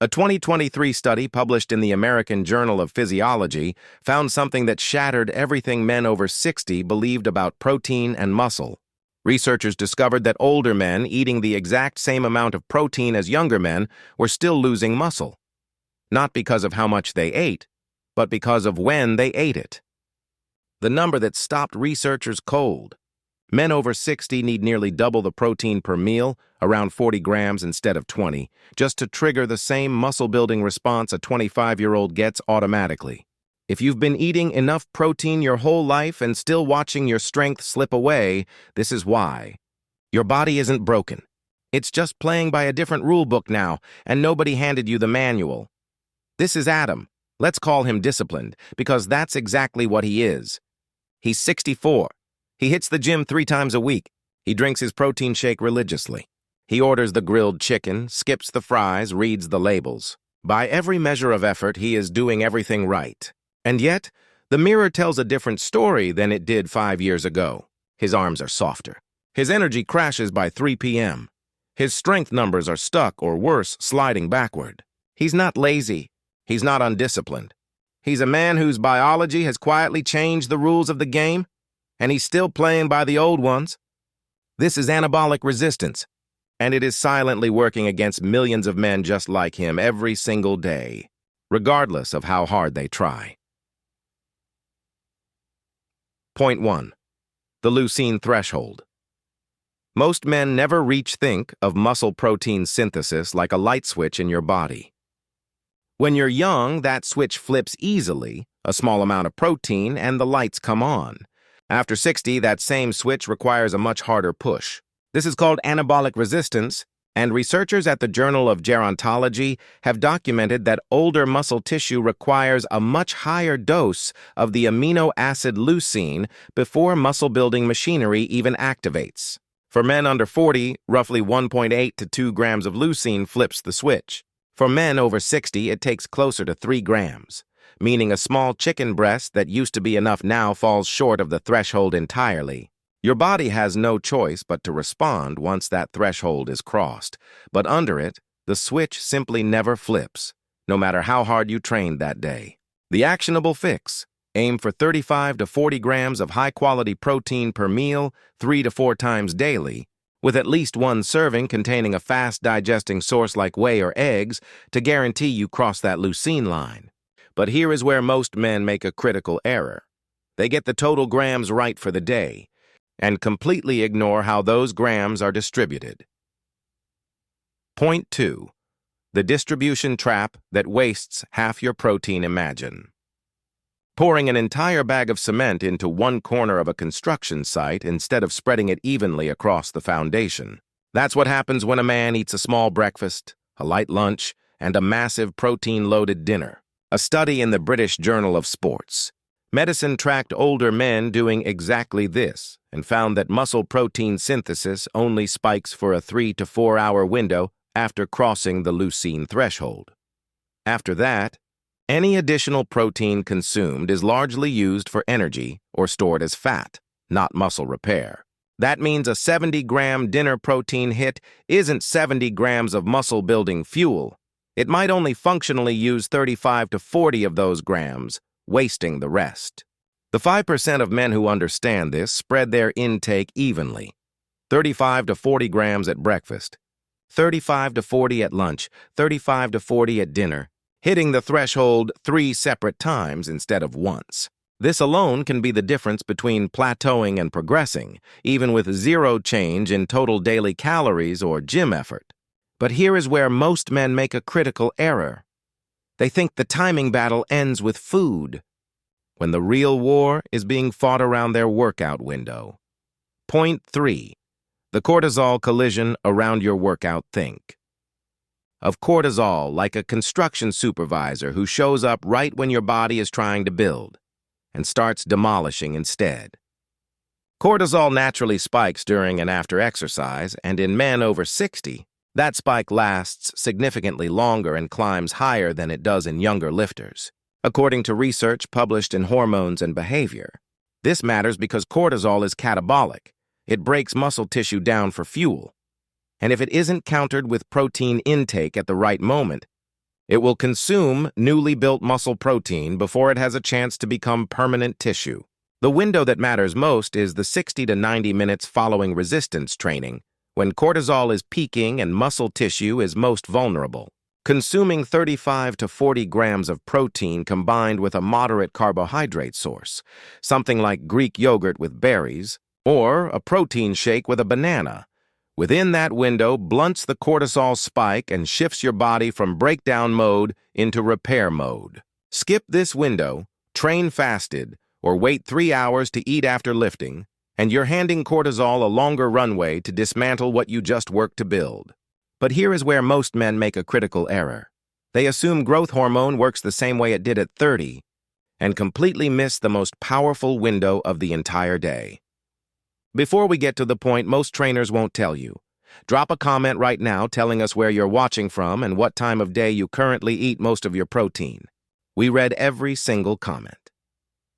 A 2023 study published in the American Journal of Physiology found something that shattered everything men over 60 believed about protein and muscle. Researchers discovered that older men eating the exact same amount of protein as younger men were still losing muscle. Not because of how much they ate, but because of when they ate it. The number that stopped researchers cold. Men over 60 need nearly double the protein per meal, around 40 grams instead of 20, just to trigger the same muscle-building response a 25-year-old gets automatically. If you've been eating enough protein your whole life and still watching your strength slip away, this is why. Your body isn't broken. It's just playing by a different rule book now, and nobody handed you the manual. This is Adam. Let's call him disciplined, because that's exactly what he is. He's 64. He hits the gym 3 times a week. He drinks his protein shake religiously. He orders the grilled chicken, skips the fries, reads the labels. By every measure of effort, he is doing everything right. And yet, the mirror tells a different story than it did 5 years ago. His arms are softer. His energy crashes by 3 p.m. His strength numbers are stuck or worse, sliding backward. He's not lazy. He's not undisciplined. He's a man whose biology has quietly changed the rules of the game, and he's still playing by the old ones. This is anabolic resistance, and it is silently working against millions of men just like him every single day, regardless of how hard they try. Point 1. The leucine threshold. Most men never think of muscle protein synthesis like a light switch in your body. When you're young, that switch flips easily, a small amount of protein, and the lights come on. After 60, that same switch requires a much harder push. This is called anabolic resistance, and researchers at the Journal of Gerontology have documented that older muscle tissue requires a much higher dose of the amino acid leucine before muscle-building machinery even activates. For men under 40, roughly 1.8 to 2 grams of leucine flips the switch. For men over 60, it takes closer to 3 grams. Meaning a small chicken breast that used to be enough now falls short of the threshold entirely. Your body has no choice but to respond once that threshold is crossed, but under it, the switch simply never flips, no matter how hard you trained that day. The actionable fix: aim for 35 to 40 grams of high-quality protein per meal 3 to 4 times daily, with at least one serving containing a fast-digesting source like whey or eggs to guarantee you cross that leucine line. But here is where most men make a critical error. They get the total grams right for the day and completely ignore how those grams are distributed. Point 2. The distribution trap that wastes half your protein. Imagine pouring an entire bag of cement into one corner of a construction site instead of spreading it evenly across the foundation. That's what happens when a man eats a small breakfast, a light lunch, and a massive protein-loaded dinner. A study in the British Journal of Sports Medicine tracked older men doing exactly this and found that muscle protein synthesis only spikes for a 3 to 4 hour window after crossing the leucine threshold. After that, any additional protein consumed is largely used for energy or stored as fat, not muscle repair. That means a 70-gram dinner protein hit isn't 70 grams of muscle-building fuel. It might only functionally use 35 to 40 of those grams, wasting the rest. The 5% of men who understand this spread their intake evenly. 35 to 40 grams at breakfast, 35 to 40 at lunch, 35 to 40 at dinner, hitting the threshold 3 separate times instead of once. This alone can be the difference between plateauing and progressing, even with 0 change in total daily calories or gym effort. But here is where most men make a critical error. They think the timing battle ends with food, when the real war is being fought around their workout window. Point 3. The cortisol collision around your workout. Think of cortisol like a construction supervisor who shows up right when your body is trying to build and starts demolishing instead. Cortisol naturally spikes during and after exercise, and in men over 60, that spike lasts significantly longer and climbs higher than it does in younger lifters. According to research published in Hormones and Behavior, this matters because cortisol is catabolic. It breaks muscle tissue down for fuel. And if it isn't countered with protein intake at the right moment, It will consume newly built muscle protein before it has a chance to become permanent tissue. The window that matters most is the 60 to 90 minutes following resistance training, when cortisol is peaking and muscle tissue is most vulnerable. Consuming 35 to 40 grams of protein combined with a moderate carbohydrate source, something like Greek yogurt with berries, or a protein shake with a banana, within that window blunts the cortisol spike and shifts your body from breakdown mode into repair mode. Skip this window, train fasted, or wait 3 hours to eat after lifting, and you're handing cortisol a longer runway to dismantle what you just worked to build. But here is where most men make a critical error. They assume growth hormone works the same way it did at 30 and completely miss the most powerful window of the entire day. Before we get to the point most trainers won't tell you, drop a comment right now telling us where you're watching from and what time of day you currently eat most of your protein. We read every single comment.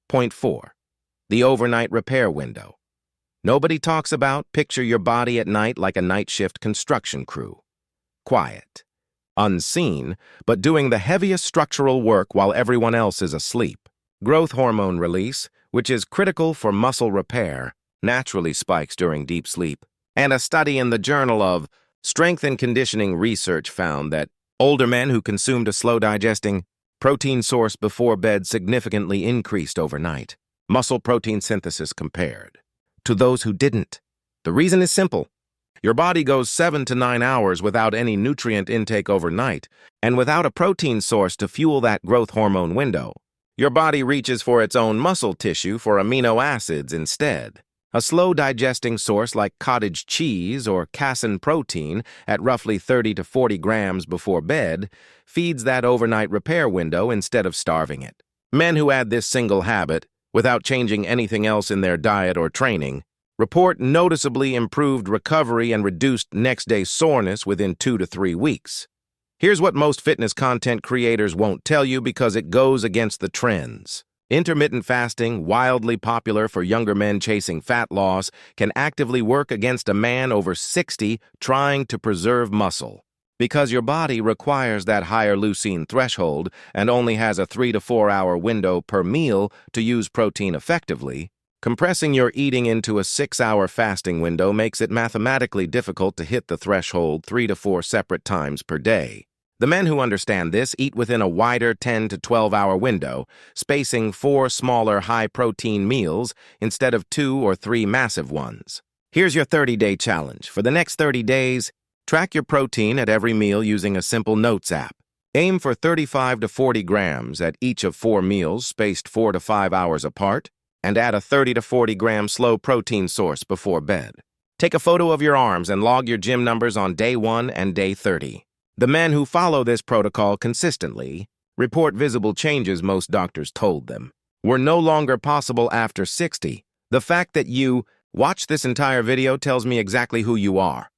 Point 4. The overnight repair window. Nobody talks about picture your body at night like a night shift construction crew. Quiet, unseen, but doing the heaviest structural work while everyone else is asleep. Growth hormone release, which is critical for muscle repair, naturally spikes during deep sleep. And a study in the Journal of Strength and Conditioning Research found that older men who consumed a slow-digesting protein source before bed significantly increased overnight. Muscle protein synthesis compared to those who didn't. The reason is simple. Your body goes 7 to 9 hours without any nutrient intake overnight, and without a protein source to fuel that growth hormone window, your body reaches for its own muscle tissue for amino acids instead. A slow-digesting source like cottage cheese or casein protein at roughly 30 to 40 grams before bed feeds that overnight repair window instead of starving it. Men who add this single habit, without changing anything else in their diet or training, report noticeably improved recovery and reduced next-day soreness within 2 to 3 weeks. Here's what most fitness content creators won't tell you because it goes against the trends. Intermittent fasting, wildly popular for younger men chasing fat loss, can actively work against a man over 60 trying to preserve muscle. Because your body requires that higher leucine threshold and only has a 3 to 4 hour window per meal to use protein effectively, compressing your eating into a 6-hour fasting window makes it mathematically difficult to hit the threshold 3 to 4 separate times per day. The men who understand this eat within a wider 10 to 12-hour window, spacing 4 smaller high-protein meals instead of 2 or 3 massive ones. Here's your 30-day challenge. For the next 30 days, track your protein at every meal using a simple notes app. Aim for 35 to 40 grams at each of 4 meals spaced 4 to 5 hours apart, and add a 30 to 40 gram slow protein source before bed. Take a photo of your arms and log your gym numbers on day 1 and day 30. The men who follow this protocol consistently report visible changes most doctors told them were no longer possible after 60. The fact that you watch this entire video tells me exactly who you are.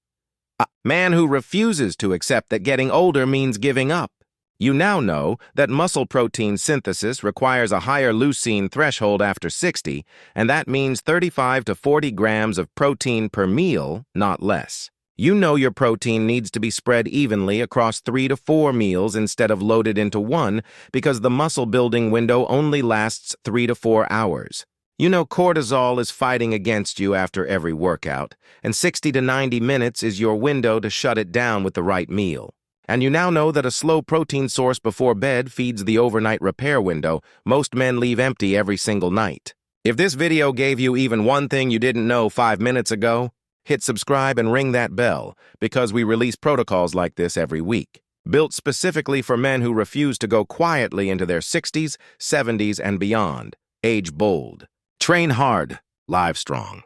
A man who refuses to accept that getting older means giving up. You now know that muscle protein synthesis requires a higher leucine threshold after 60, and that means 35 to 40 grams of protein per meal, not less. You know your protein needs to be spread evenly across 3 to 4 meals instead of loaded into one because the muscle-building window only lasts 3 to 4 hours. You know cortisol is fighting against you after every workout, and 60 to 90 minutes is your window to shut it down with the right meal. And you now know that a slow protein source before bed feeds the overnight repair window most men leave empty every single night. If this video gave you even one thing you didn't know 5 minutes ago, hit subscribe and ring that bell because we release protocols like this every week, built specifically for men who refuse to go quietly into their 60s, 70s, and beyond. Age bold. Train hard. Live strong.